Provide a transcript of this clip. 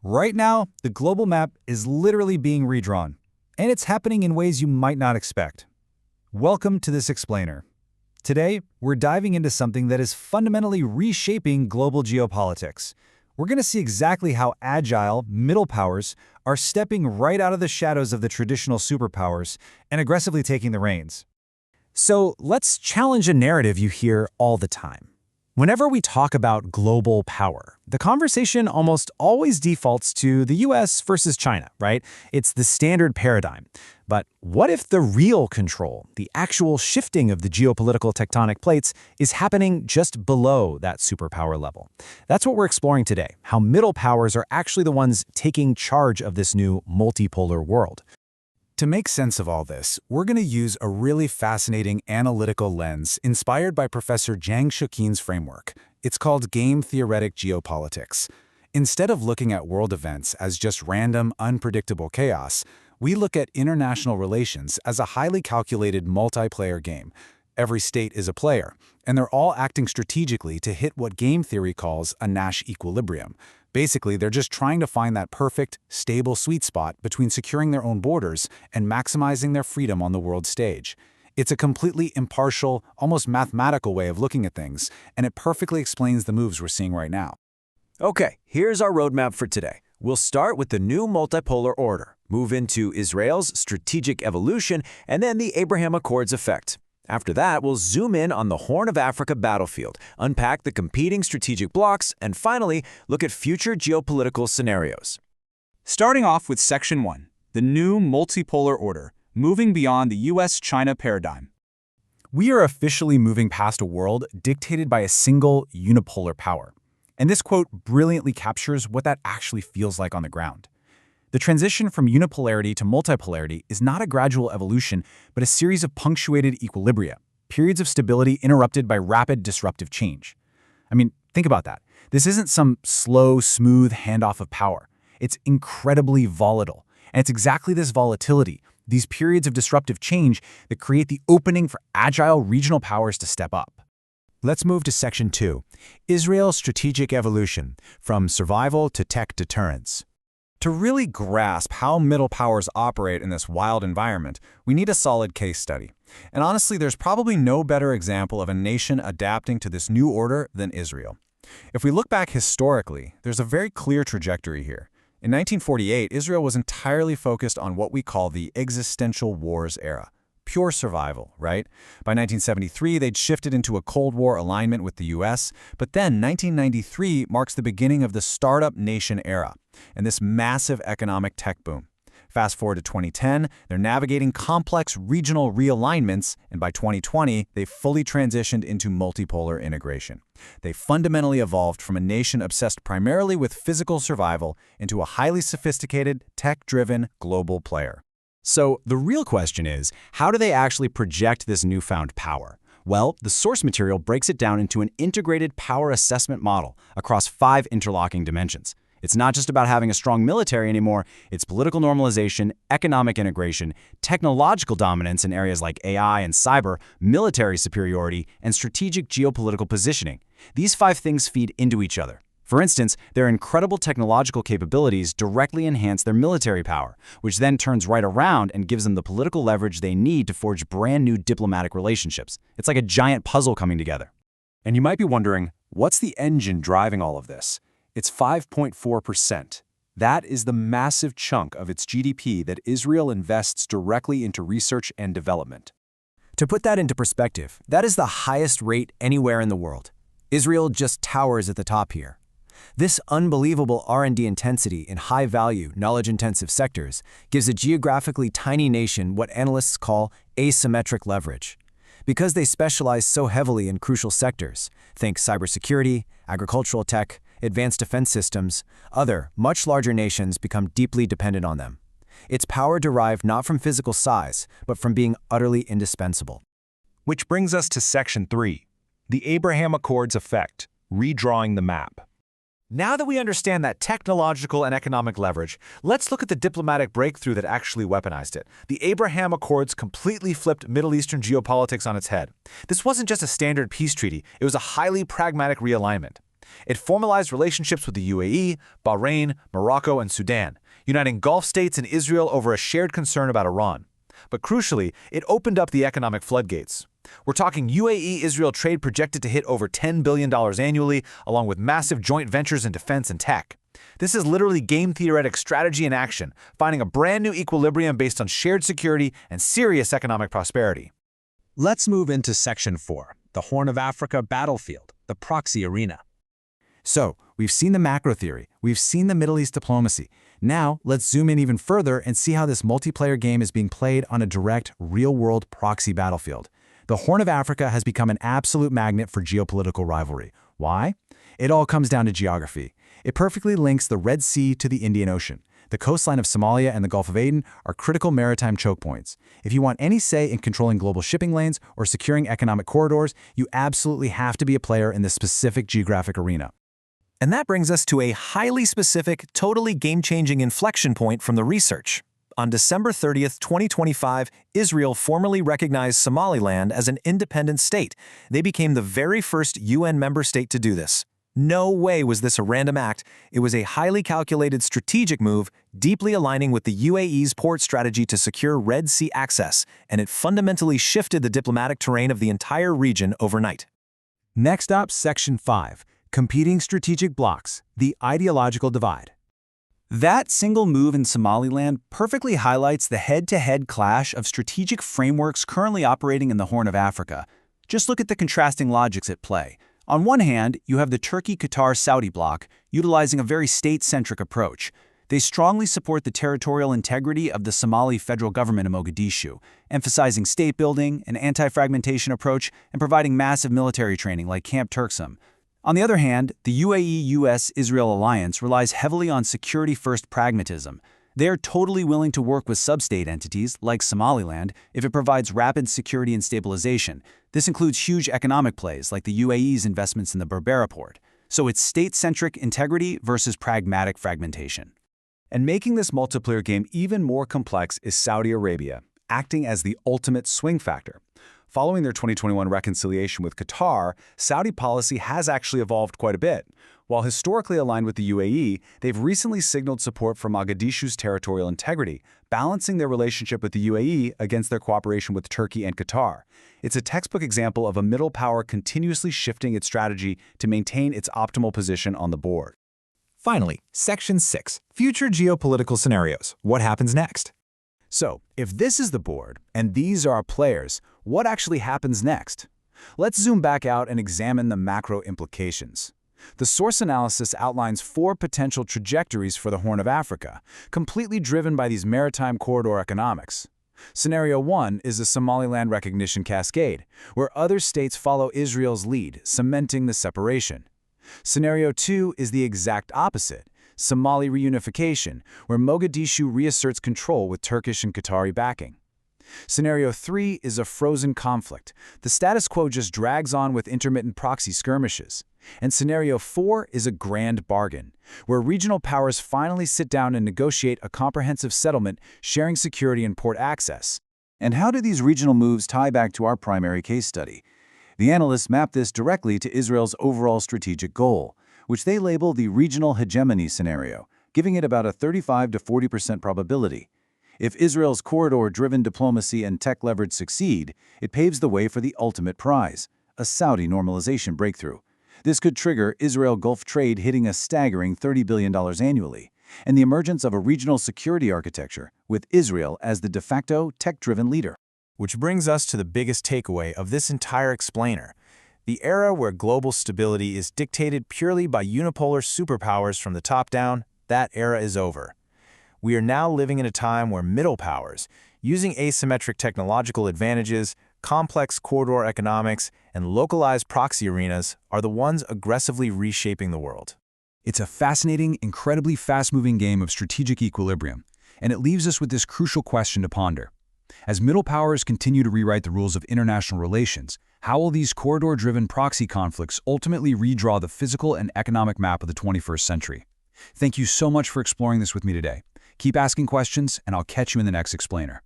Right now, the global map is literally being redrawn, and it's happening in ways you might not expect. Welcome to this explainer. Today, we're diving into something that is fundamentally reshaping global geopolitics. We're going to see exactly how agile middle powers are stepping right out of the shadows of the traditional superpowers and aggressively taking the reins. So let's challenge a narrative you hear all the time. Whenever we talk about global power, the conversation almost always defaults to the US versus China, right? It's the standard paradigm. But what if the real control, the actual shifting of the geopolitical tectonic plates, is happening just below that superpower level? That's what we're exploring today, how middle powers are actually the ones taking charge of this new multipolar world. To make sense of all this, we're going to use a really fascinating analytical lens inspired by Professor Jang Shukin's framework. It's called Game Theoretic Geopolitics. Instead of looking at world events as just random, unpredictable chaos, we look at international relations as a highly calculated multiplayer game. Every state is a player, and they're all acting strategically to hit what game theory calls a Nash equilibrium. Basically, they're just trying to find that perfect, stable sweet spot between securing their own borders and maximizing their freedom on the world stage. It's a completely impartial, almost mathematical way of looking at things, and it perfectly explains the moves we're seeing right now. Okay, here's our roadmap for today. We'll start with the new multipolar order, move into Israel's strategic evolution, and then the Abraham Accords effect. After that, we'll zoom in on the Horn of Africa battlefield, unpack the competing strategic blocks, and finally, look at future geopolitical scenarios. Starting off with Section 1, the new multipolar order, moving beyond the US-China paradigm. We are officially moving past a world dictated by a single unipolar power. And this quote brilliantly captures what that actually feels like on the ground. The transition from unipolarity to multipolarity is not a gradual evolution, but a series of punctuated equilibria, periods of stability interrupted by rapid disruptive change. I mean, think about that. This isn't some slow, smooth handoff of power. It's incredibly volatile. And it's exactly this volatility, these periods of disruptive change, that create the opening for agile regional powers to step up. Let's move to Section 2, Israel's strategic evolution, from survival to tech deterrence. To really grasp how middle powers operate in this wild environment, we need a solid case study. And honestly, there's probably no better example of a nation adapting to this new order than Israel. If we look back historically, there's a very clear trajectory here. In 1948, Israel was entirely focused on what we call the existential wars era. Pure survival, right? By 1973, they'd shifted into a Cold War alignment with the US, but then 1993 marks the beginning of the startup nation era and this massive economic tech boom. Fast forward to 2010, they're navigating complex regional realignments, and by 2020, they've fully transitioned into multipolar integration. They fundamentally evolved from a nation obsessed primarily with physical survival into a highly sophisticated, tech-driven global player. So the real question is, how do they actually project this newfound power? Well, the source material breaks it down into an integrated power assessment model across 5 interlocking dimensions. It's not just about having a strong military anymore, it's political normalization, economic integration, technological dominance in areas like AI and cyber, military superiority, and strategic geopolitical positioning. These 5 things feed into each other. For instance, their incredible technological capabilities directly enhance their military power, which then turns right around and gives them the political leverage they need to forge brand new diplomatic relationships. It's like a giant puzzle coming together. And you might be wondering, what's the engine driving all of this? It's 5.4%. That is the massive chunk of its GDP that Israel invests directly into research and development. To put that into perspective, that is the highest rate anywhere in the world. Israel just towers at the top here. This unbelievable R&D intensity in high-value, knowledge-intensive sectors gives a geographically tiny nation what analysts call asymmetric leverage. Because they specialize so heavily in crucial sectors, think cybersecurity, agricultural tech, advanced defense systems, other, much larger nations become deeply dependent on them. Its power derived not from physical size, but from being utterly indispensable. Which brings us to Section 3, the Abraham Accords effect, redrawing the map. Now that we understand that technological and economic leverage, let's look at the diplomatic breakthrough that actually weaponized it. The Abraham Accords completely flipped Middle Eastern geopolitics on its head. This wasn't just a standard peace treaty, it was a highly pragmatic realignment. It formalized relationships with the UAE, Bahrain, Morocco, and Sudan, uniting Gulf states and Israel over a shared concern about Iran. But crucially, it opened up the economic floodgates. We're talking UAE-Israel trade projected to hit over $10 billion annually, along with massive joint ventures in defense and tech. This is literally game theoretic strategy in action, finding a brand new equilibrium based on shared security and serious economic prosperity. Let's move into Section 4, the Horn of Africa battlefield, the proxy arena. So, we've seen the macro theory, we've seen the Middle East diplomacy. Now, let's zoom in even further and see how this multiplayer game is being played on a direct, real-world proxy battlefield. The Horn of Africa has become an absolute magnet for geopolitical rivalry. Why? It all comes down to geography. It perfectly links the Red Sea to the Indian Ocean. The coastline of Somalia and the Gulf of Aden are critical maritime choke points. If you want any say in controlling global shipping lanes or securing economic corridors, you absolutely have to be a player in this specific geographic arena. And that brings us to a highly specific, totally game-changing inflection point from the research. On December 30th, 2025, Israel formally recognized Somaliland as an independent state. They became the very first UN member state to do this. No way was this a random act. It was a highly calculated strategic move, deeply aligning with the UAE's port strategy to secure Red Sea access, and it fundamentally shifted the diplomatic terrain of the entire region overnight. Next up, Section 5, Competing Strategic Blocks, the Ideological Divide. That single move in Somaliland perfectly highlights the head-to-head clash of strategic frameworks currently operating in the Horn of Africa. Just look at the contrasting logics at play. On one hand, you have the Turkey-Qatar-Saudi bloc, utilizing a very state-centric approach. They strongly support the territorial integrity of the Somali federal government in Mogadishu, emphasizing state building, an anti-fragmentation approach, and providing massive military training like Camp Turksum. On the other hand, the UAE-US-Israel alliance relies heavily on security-first pragmatism. They are totally willing to work with sub-state entities, like Somaliland, if it provides rapid security and stabilization. This includes huge economic plays, like the UAE's investments in the Berbera port. So it's state-centric integrity versus pragmatic fragmentation. And making this multiplayer game even more complex is Saudi Arabia, acting as the ultimate swing factor. Following their 2021 reconciliation with Qatar, Saudi policy has actually evolved quite a bit. While historically aligned with the UAE, they've recently signaled support for Mogadishu's territorial integrity, balancing their relationship with the UAE against their cooperation with Turkey and Qatar. It's a textbook example of a middle power continuously shifting its strategy to maintain its optimal position on the board. Finally, Section 6, Future Geopolitical Scenarios. What happens next? So, if this is the board, and these are our players, what actually happens next? Let's zoom back out and examine the macro implications. The source analysis outlines 4 potential trajectories for the Horn of Africa, completely driven by these maritime corridor economics. Scenario 1 is the Somaliland recognition cascade, where other states follow Israel's lead, cementing the separation. Scenario 2 is the exact opposite, Somali reunification, where Mogadishu reasserts control with Turkish and Qatari backing. Scenario 3 is a frozen conflict. The status quo just drags on with intermittent proxy skirmishes. And Scenario 4 is a grand bargain, where regional powers finally sit down and negotiate a comprehensive settlement, sharing security and port access. And how do these regional moves tie back to our primary case study? The analysts map this directly to Israel's overall strategic goal, which they label the regional hegemony scenario, giving it about a 35 to 40% probability. If Israel's corridor-driven diplomacy and tech leverage succeed, it paves the way for the ultimate prize, a Saudi normalization breakthrough. This could trigger Israel-Gulf trade hitting a staggering $30 billion annually, and the emergence of a regional security architecture, with Israel as the de facto tech-driven leader. Which brings us to the biggest takeaway of this entire explainer. The era where global stability is dictated purely by unipolar superpowers from the top down, that era is over. We are now living in a time where middle powers, using asymmetric technological advantages, complex corridor economics, and localized proxy arenas, are the ones aggressively reshaping the world. It's a fascinating, incredibly fast-moving game of strategic equilibrium, and it leaves us with this crucial question to ponder. As middle powers continue to rewrite the rules of international relations, how will these corridor-driven proxy conflicts ultimately redraw the physical and economic map of the 21st century? Thank you so much for exploring this with me today. Keep asking questions, and I'll catch you in the next explainer.